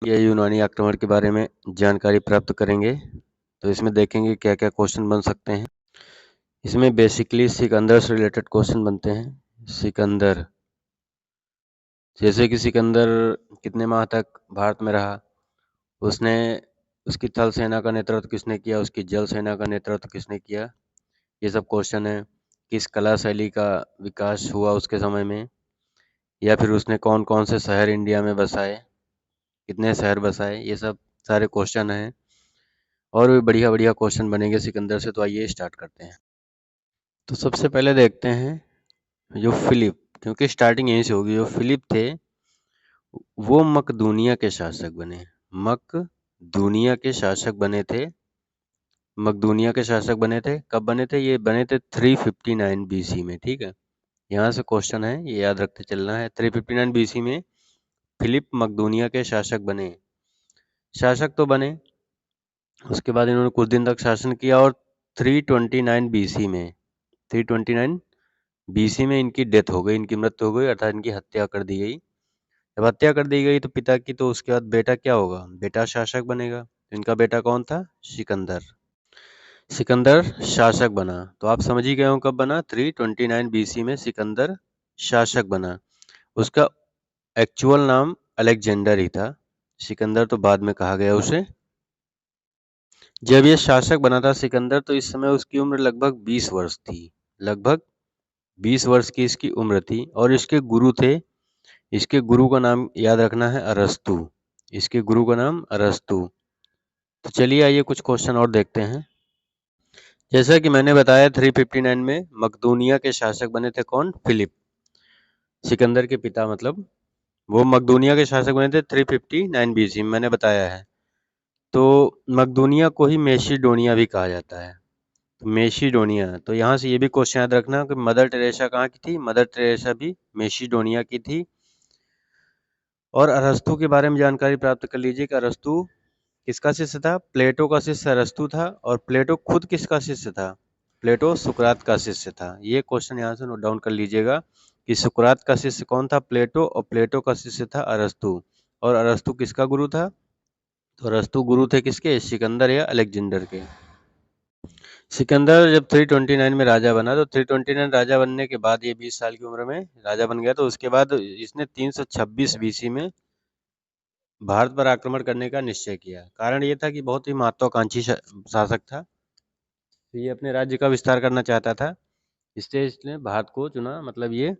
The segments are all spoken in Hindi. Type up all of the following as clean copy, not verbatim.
या यूनानी आक्रमण के बारे में जानकारी प्राप्त करेंगे। तो इसमें देखेंगे क्या क्या क्वेश्चन बन सकते हैं। इसमें बेसिकली सिकंदर से रिलेटेड क्वेश्चन बनते हैं। सिकंदर, जैसे कि सिकंदर कितने माह तक भारत में रहा, उसने उसकी थल सेना का नेतृत्व किसने किया, उसकी जल सेना का नेतृत्व किसने किया, ये सब क्वेश्चन है। किस कला शैली का विकास हुआ उसके समय में, या फिर उसने कौन कौन से शहर इंडिया में बसाए, कितने शहर बसाए, ये सब सारे क्वेश्चन हैं। और भी बढ़िया बढ़िया क्वेश्चन बनेंगे सिकंदर से। तो आइए स्टार्ट करते हैं। तो सबसे पहले देखते हैं जो फिलिप, क्योंकि स्टार्टिंग यहीं से होगी। जो फिलिप थे वो मकदूनिया के शासक बने। मकदूनिया के शासक बने थे। मकदूनिया के शासक बने थे। कब बने थे? ये बने थे 359 बीसी में। ठीक है, यहाँ से क्वेश्चन है, ये याद रखते चलना है। 359 बीसी में फिलिप मकदूनिया के शासक बने। शासक तो बने, उसके बाद इन्होंने कुछ दिन तक शासन किया और 329 बीसी में 329 बीसी में इनकी डेथ हो गई, इनकी मृत्यु हो गई, अर्थात इनकी हत्या कर दी गई। जब हत्या कर दी गई तो पिता की, तो उसके बाद बेटा क्या होगा? बेटा शासक बनेगा। इनका बेटा कौन था? सिकंदर। सिकंदर शासक बना। तो आप समझ ही गए हो कब बना? 329 बीसी में सिकंदर शासक बना। उसका एक्चुअल नाम अलेक्जेंडर ही था। सिकंदर तो बाद में कहा गया उसे। जब ये शासक बना था सिकंदर, तो इस समय उसकी उम्र लगभग 20 वर्ष थी। लगभग 20 वर्ष की इसकी उम्र थी। और इसके गुरु थे, इसके गुरु का नाम याद रखना है, अरस्तु। इसके गुरु का नाम अरस्तु। तो चलिए आइए कुछ क्वेश्चन और देखते हैं। जैसा कि मैंने बताया 359 में मकदूनिया के शासक बने थे कौन? फिलिप। सिकंदर के पिता, मतलब वो मकदूनिया के शासक बने थे 359 बीसी में, मैंने बताया है। तो मकदूनिया को ही मेसिडोनिया भी कहा जाता है। तो मेसिडोनिया, तो यहाँ से ये भी क्वेश्चन याद रखना कि मदर टेरेसा कहाँ की थी? मदर टेरेसा भी मेसिडोनिया की थी। और अरस्तु के बारे में जानकारी प्राप्त कर लीजिए कि अरस्तु किसका शिष्य था? प्लेटो का शिष्य अरस्तु था। और प्लेटो खुद किसका शिष्य था? प्लेटो सुकरात का शिष्य था। ये क्वेश्चन यहाँ से नोट डाउन कर लीजिएगा कि सुकरात का शिष्य कौन था? प्लेटो। और प्लेटो का शिष्य था अरस्तु। और अरस्तु किसका गुरु था? तो अरस्तु गुरु थे किसके? सिकंदर या अलेक्जेंडर के। सिकंदर जब 329 में राजा बना, तो 329 राजा बनने के बाद ये 20 साल की उम्र में राजा बन गया। तो उसके बाद इसने 326 बीसी में भारत पर आक्रमण करने का निश्चय किया। कारण ये था कि बहुत ही महत्वाकांक्षी शासक था। तो ये अपने राज्य का विस्तार करना चाहता था, इसलिए इसने भारत को चुना। मतलब ये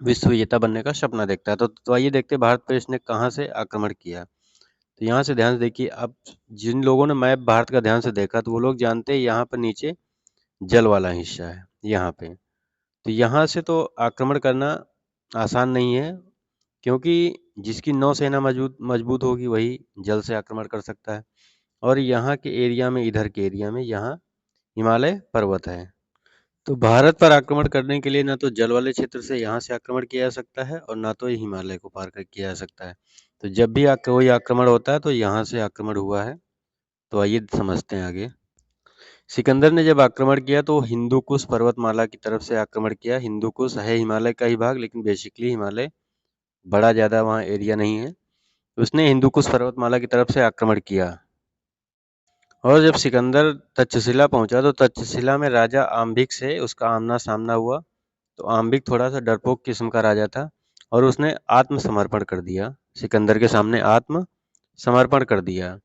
विश्व विजेता बनने का सपना देखता है। तो आइए देखते हैं भारत पर इसने कहाँ से आक्रमण किया। तो यहाँ से ध्यान से देखिए। अब जिन लोगों ने मैप भारत का ध्यान से देखा, तो वो लोग जानते हैं यहाँ पर नीचे जल वाला हिस्सा है यहाँ पे। तो यहाँ से तो आक्रमण करना आसान नहीं है, क्योंकि जिसकी नौसेना मजबूत मजबूत होगी वही जल से आक्रमण कर सकता है। और यहाँ के एरिया में, इधर के एरिया में, यहाँ हिमालय पर्वत है। तो भारत पर आक्रमण करने के लिए ना तो जल वाले क्षेत्र से यहाँ से आक्रमण किया जा सकता है, और ना तो हिमालय को पार कर किया जा सकता है। तो जब भी कोई आक्रमण होता है तो यहाँ से आक्रमण हुआ है। तो आइए समझते हैं आगे। सिकंदर ने जब आक्रमण किया तो हिंदू कुश पर्वतमाला की तरफ से आक्रमण किया। हिंदू कुश है हिमालय का ही भाग, लेकिन बेसिकली हिमालय बड़ा ज़्यादा वहाँ एरिया नहीं है। उसने हिंदू कुश पर्वतमाला की तरफ से आक्रमण किया। और जब सिकंदर तक्षशिला पहुंचा, तो तक्षशिला में राजा आम्बिक से उसका आमना सामना हुआ। तो आम्बिक थोड़ा सा डरपोक किस्म का राजा था, और उसने आत्मसमर्पण कर दिया। सिकंदर के सामने आत्मसमर्पण कर दिया,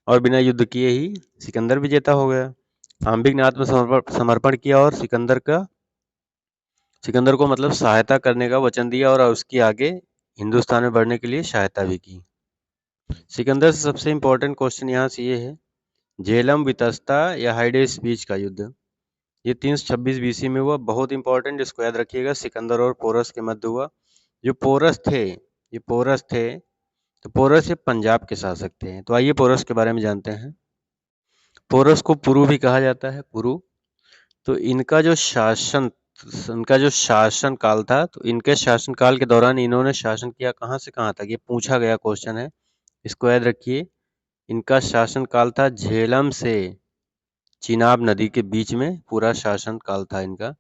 और बिना युद्ध किए ही सिकंदर विजेता हो गया। आम्बिक ने आत्मसमर्पण किया और सिकंदर को मतलब सहायता करने का वचन दिया, और उसकी आगे हिंदुस्तान में बढ़ने के लिए सहायता भी की। सिकंदर से सबसे इम्पोर्टेंट क्वेश्चन यहाँ से ये है, झेलम वितस्ता या हाइडेस बीच का युद्ध, ये 326 बीसी में हुआ। बहुत इंपॉर्टेंट, इसको याद रखिएगा। सिकंदर और पोरस के मध्य हुआ। जो पोरस थे, ये पोरस थे, तो पोरस ये पंजाब के शासक थे। तो आइए पोरस के बारे में जानते हैं। पोरस को पुरु भी कहा जाता है, पुरु। तो इनका जो शासन काल था, तो इनके शासन काल के दौरान इन्होंने शासन किया कहाँ से कहाँ तक, ये पूछा गया क्वेश्चन है, इसको याद रखिए। इनका शासन काल था झेलम से चिनाब नदी के बीच में, पूरा शासन काल था इनका।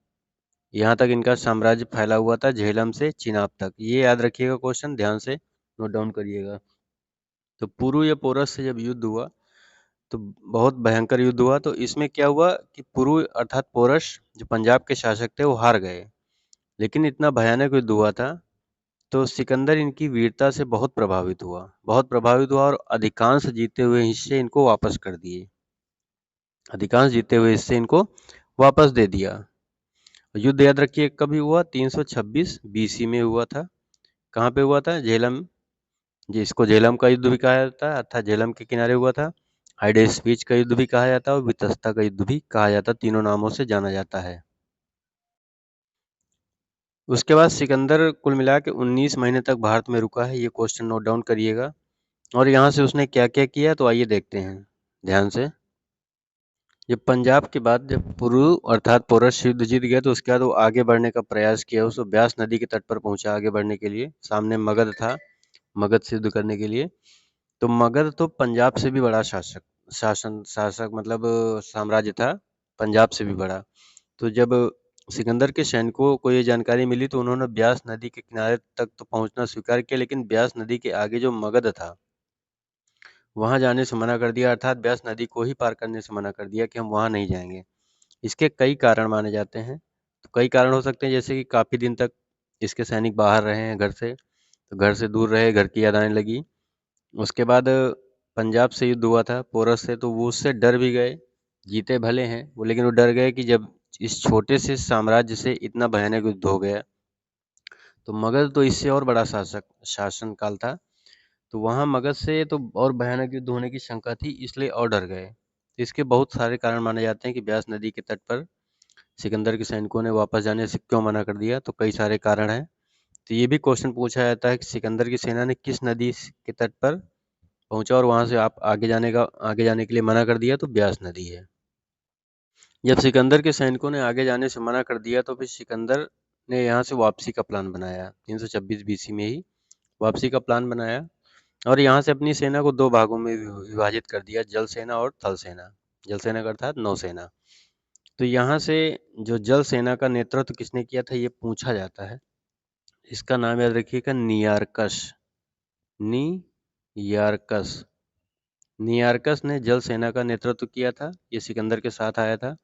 यहाँ तक इनका साम्राज्य फैला हुआ था, झेलम से चिनाब तक। ये याद रखिएगा क्वेश्चन, ध्यान से नोट डाउन करिएगा। तो पुरु या पोरस से जब युद्ध हुआ तो बहुत भयंकर युद्ध हुआ। तो इसमें क्या हुआ कि पुरु अर्थात पोरस जो पंजाब के शासक थे वो हार गए, लेकिन इतना भयानक युद्ध हुआ था तो सिकंदर इनकी वीरता से बहुत प्रभावित हुआ और अधिकांश जीते हुए हिस्से इनको वापस कर दिए, अधिकांश जीते हुए हिस्से इनको वापस दे दिया। युद्ध याद रखिए कब हुआ, 326 बीसी में हुआ था। कहाँ पे हुआ था? झेलम, जिसको झेलम का युद्ध भी कहा जाता है, अर्थात झेलम के किनारे हुआ था। हाइडेस्पीच का युद्ध भी कहा जाता है और वितस्ता का युद्ध भी कहा जाता है, तीनों नामों से जाना जाता है। उसके बाद सिकंदर कुल मिला के 19 महीने तक भारत में रुका है, ये क्वेश्चन नोट डाउन करिएगा। और यहाँ से उसने क्या क्या किया तो आइए देखते हैं ध्यान से। जब पंजाब के बाद जब पुरु अर्थात पोरस युद्ध जीत गया तो उसके बाद वो आगे बढ़ने का प्रयास किया, उसको ब्यास नदी के तट पर पहुंचा आगे बढ़ने के लिए। सामने मगध था, मगध से युद्ध करने के लिए। तो मगध तो पंजाब से भी बड़ा शासक मतलब साम्राज्य था, पंजाब से भी बड़ा। तो जब सिकंदर के सैनिकों को ये जानकारी मिली तो उन्होंने ब्यास नदी के किनारे तक तो पहुंचना स्वीकार किया, लेकिन ब्यास नदी के आगे जो मगध था वहां जाने से मना कर दिया, अर्थात ब्यास नदी को ही पार करने से मना कर दिया कि हम वहां नहीं जाएंगे। इसके कई कारण माने जाते हैं। तो कई कारण हो सकते हैं, जैसे कि काफी दिन तक इसके सैनिक बाहर रहे हैं घर से, तो घर से दूर रहे, घर की याद आने लगी। उसके बाद पंजाब से युद्ध हुआ था पोरस से, तो वो उससे डर भी गए। जीते भले हैं वो, लेकिन वो डर गए कि जब इस छोटे से साम्राज्य से इतना भयानक युद्ध हो गया तो मगध तो इससे और बड़ा शासन काल था, तो वहां मगध से तो और भयानक युद्ध होने की शंका थी, इसलिए और डर गए। तो इसके बहुत सारे कारण माने जाते हैं कि ब्यास नदी के तट पर सिकंदर के सैनिकों ने वापस जाने से क्यों मना कर दिया, तो कई सारे कारण हैं। तो ये भी क्वेश्चन पूछा जाता है कि सिकंदर की सेना ने किस नदी के तट पर पहुंचा और वहां से आप आगे जाने के लिए मना कर दिया, तो ब्यास नदी है। जब सिकंदर के सैनिकों ने आगे जाने से मना कर दिया तो फिर सिकंदर ने यहाँ से वापसी का प्लान बनाया, 326 बीसी में ही वापसी का प्लान बनाया और यहाँ से अपनी सेना को दो भागों में विभाजित कर दिया, जल सेना और थल सेना। जल सेना का अर्थात नौसेना। तो यहाँ से जो जल सेना का नेतृत्व किसने किया था ये पूछा जाता है। इसका नाम याद रखिएगा, नियारकस। नियारकस नियारकस ने जल सेना का नेतृत्व किया था, ये सिकंदर के साथ आया था।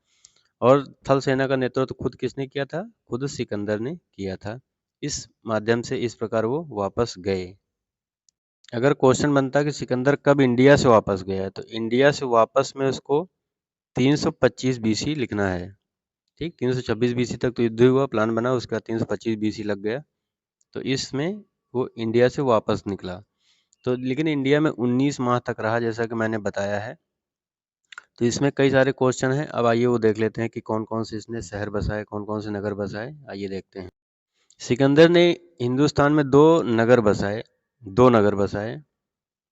और थल सेना का नेतृत्व खुद किसने किया था? खुद सिकंदर ने किया था। इस माध्यम से इस प्रकार वो वापस गए। अगर क्वेश्चन बनता कि सिकंदर कब इंडिया से वापस गया, तो इंडिया से वापस में उसको 325 बीसी लिखना है। ठीक, 326 बीसी तक तो युद्ध हुआ, प्लान बना, उसके बाद 325 बीसी लग गया, तो इसमें वो इंडिया से वापस निकला। तो लेकिन इंडिया में 19 माह तक रहा, जैसा कि मैंने बताया है। तो इसमें कई सारे क्वेश्चन हैं, अब आइए वो देख लेते हैं कि कौन कौन से इसने शहर बसाए, कौन कौन से नगर बसाए, आइए देखते हैं। सिकंदर ने हिंदुस्तान में दो नगर बसाए।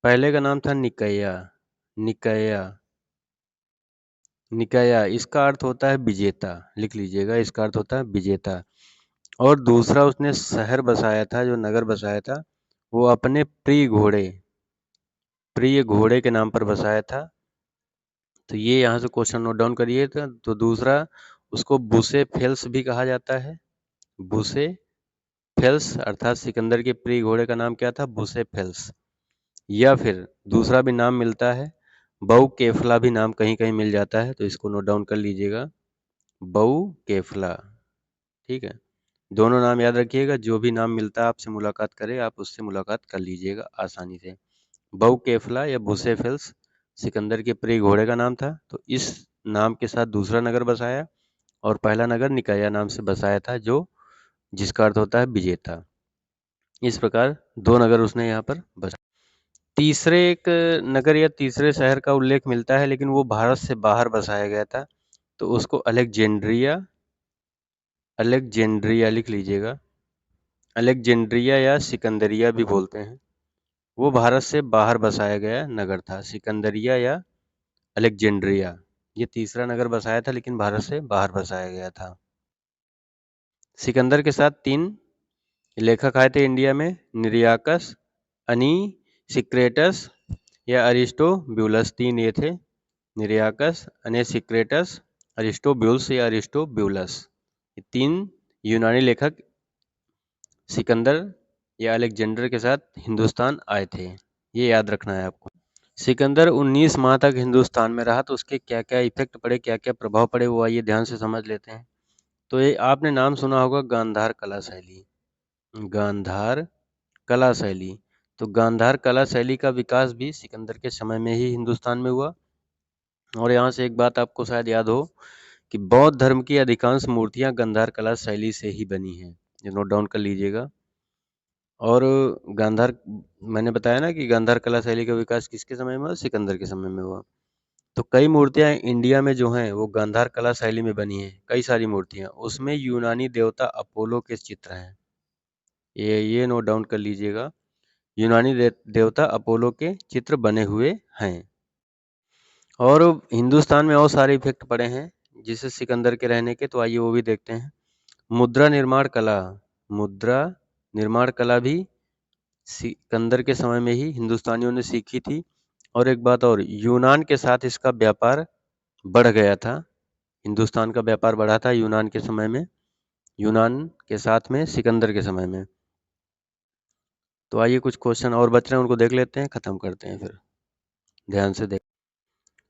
पहले का नाम था निकैया। निकैया निकाया इसका अर्थ होता है विजेता, लिख लीजिएगा, इसका अर्थ होता है विजेता। और दूसरा उसने शहर बसाया था, जो नगर बसाया था, वो अपने प्रिय घोड़े के नाम पर बसाया था। तो ये यहाँ से क्वेश्चन नोट डाउन करिए। तो दूसरा, उसको बुसे फेल्स भी कहा जाता है। बुसे फेल्स अर्थात सिकंदर के प्रिय घोड़े का नाम क्या था? बुसे फेल्स। या फिर दूसरा भी नाम मिलता है, बऊ केफला भी नाम कहीं कहीं मिल जाता है, तो इसको नोट डाउन कर लीजिएगा, बऊ केफला। ठीक है, दोनों नाम याद रखिएगा, जो भी नाम मिलता है आपसे मुलाकात करे आप उससे मुलाकात कर लीजिएगा आसानी से। बऊ केफला या बुसेफेल्स सिकंदर के प्रिय घोड़े का नाम था, तो इस नाम के साथ दूसरा नगर बसाया और पहला नगर निकाया नाम से बसाया था, जो जिसका अर्थ होता है विजेता। इस प्रकार दो नगर उसने यहाँ पर बसाया। तीसरे एक नगर या तीसरे शहर का उल्लेख मिलता है, लेकिन वो भारत से बाहर बसाया गया था, तो उसको अलेक्जेंड्रिया अलेक्जेंड्रिया लिख लीजिएगा। अलेक्जेंड्रिया या सिकंदरिया भी बोलते हैं। वो भारत से बाहर बसाया गया नगर था, सिकंदरिया या अलेक्जेंड्रिया। ये तीसरा नगर बसाया था, लेकिन भारत से बाहर बसाया गया था। सिकंदर के साथ 3 लेखक आए थे इंडिया में, निरियाकस, अनीसिक्रेटस या अरिस्टोब्यूलस। 3 ये थे, निरियाकस, अनीसिक्रेटस, अरिस्टोब्यूलस या अरिस्टोब्यूलस। ये 3 यूनानी लेखक सिकंदर या अलेक्जेंडर के साथ हिंदुस्तान आए थे। ये याद रखना है आपको। सिकंदर 19 माह तक हिंदुस्तान में रहा तो उसके क्या क्या इफेक्ट पड़े, क्या क्या प्रभाव पड़े, वो आइए ध्यान से समझ लेते हैं। तो ये आपने नाम सुना होगा गांधार कला शैली। गांधार कला शैली, तो गांधार कला शैली का विकास भी सिकंदर के समय में ही हिंदुस्तान में हुआ। और यहाँ से एक बात आपको शायद याद हो कि बौद्ध धर्म की अधिकांश मूर्तियां गांधार कला शैली से ही बनी हैं, ये नोट डाउन कर लीजिएगा। और गांधार, मैंने बताया ना कि गांधार कला शैली का विकास किसके समय में हुआ, सिकंदर के समय में हुआ। तो कई मूर्तियां इंडिया में जो हैं वो गांधार कला शैली में बनी हैं, कई सारी मूर्तियां, उसमें यूनानी देवता अपोलो के चित्र हैं। ये नोट डाउन कर लीजिएगा, यूनानी देवता अपोलो के चित्र बने हुए हैं। और हिंदुस्तान में और सारे इफेक्ट पड़े हैं जिसे सिकंदर के रहने के, तो आइए वो भी देखते हैं। मुद्रा निर्माण कला, मुद्रा निर्माण कला भी सिकंदर के समय में ही हिंदुस्तानियों ने सीखी थी। और एक बात और, यूनान के साथ इसका व्यापार बढ़ गया था, हिंदुस्तान का व्यापार बढ़ा था यूनान के समय में, यूनान के साथ में सिकंदर के समय में। तो आइए कुछ क्वेश्चन और बच रहे हैं उनको देख लेते हैं, खत्म करते हैं फिर। ध्यान से देख,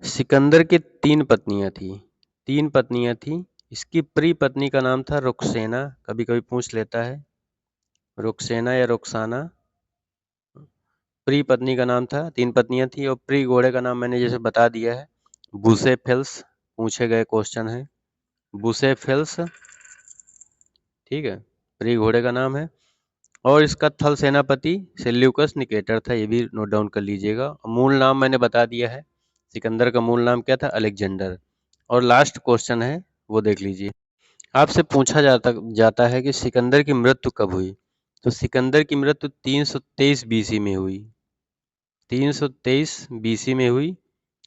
सिकंदर की 3 पत्नियां थी, 3 पत्नियां थी। इसकी प्रिय पत्नी का नाम था रुक्सेना, कभी कभी पूछ लेता है, रुक्सेना या रुक्साना। प्रिय पत्नी का नाम था, 3 पत्नियां थी। और प्रिय घोड़े का नाम मैंने जैसे बता दिया है, बुसेफेल्स, पूछे गए क्वेश्चन है बुसेफेल्स, ठीक है, प्रिय घोड़े का नाम है। और इसका थल सेनापति सेल्यूकस निकेटर था, ये भी नोट डाउन कर लीजिएगा। मूल नाम मैंने बता दिया है, सिकंदर का मूल नाम क्या था, अलेक्जेंडर। और लास्ट क्वेश्चन है वो देख लीजिए, आपसे पूछा जाता है कि सिकंदर की मृत्यु कब हुई। तो सिकंदर की मृत्यु 323 बीसी में हुई, 323 बीसी में हुई।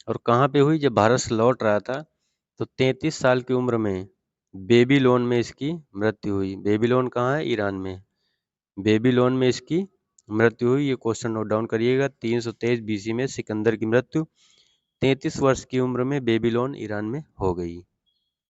और कहाँ पे हुई, जब भारत से लौट रहा था तो 33 साल की उम्र में बेबीलोन में इसकी मृत्यु हुई। बेबीलोन कहाँ है, ईरान में, बेबीलोन में इसकी मृत्यु हुई। ये क्वेश्चन नोट डाउन करिएगा, 323 बीसी में सिकंदर की मृत्यु 33 वर्ष की उम्र में बेबीलोन ईरान में हो गई।